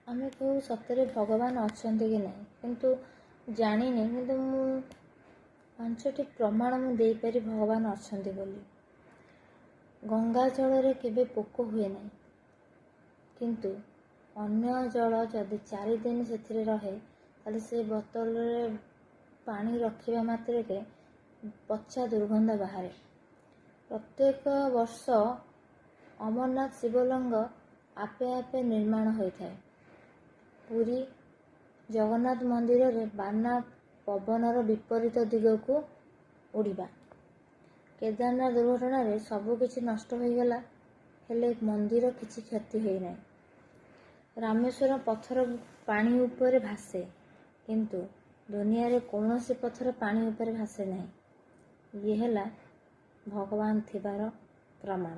ଆମେ କହୁ ସତରେ ଭଗବାନ ଅଛନ୍ତି କି ନାହିଁ, କିନ୍ତୁ ଜାଣିନି, କିନ୍ତୁ ମୁଁ 5ଟି ପ୍ରମାଣ ମୁଁ ଦେଇପାରି ଭଗବାନ ଅଛନ୍ତି ବୋଲି। ଗଙ୍ଗା ଜଳରେ କେବେ ପୋକ ହୁଏ ନାହିଁ, କିନ୍ତୁ ଅନ୍ୟ ଜଳ ଯଦି 4 ଦିନ ସେଥିରେ ରହେ ତାହେଲେ ସେ ବୋତଲରେ ପାଣି ରଖିବା ମାତ୍ରକେ ପଚା ଦୁର୍ଗନ୍ଧ ବାହାରେ। ପ୍ରତ୍ୟେକ ବର୍ଷ ଅମରନାଥ ଶିବଲିଙ୍ଗ ଆପେ ଆପେ ନିର୍ମାଣ ହୋଇଥାଏ। ପୁରୀ ଜଗନ୍ନାଥ ମନ୍ଦିରରେ ବାନା ପବନର ବିପରୀତ ଦିଗକୁ ଉଡ଼ିବା। କେଦାରନାଥ ଦୁର୍ଘଟଣାରେ ସବୁକିଛି ନଷ୍ଟ ହୋଇଗଲା, ହେଲେ ମନ୍ଦିର କିଛି କ୍ଷତି ହୋଇନାହିଁ। ରାମେଶ୍ୱର ପଥର ପାଣି ଉପରେ ଭାସେ, କିନ୍ତୁ ଦୁନିଆରେ କୌଣସି ପଥର ପାଣି ଉପରେ ଭାସେ ନାହିଁ। ଇଏ ହେଲା ଭଗବାନ ଥିବାର ପ୍ରମାଣ।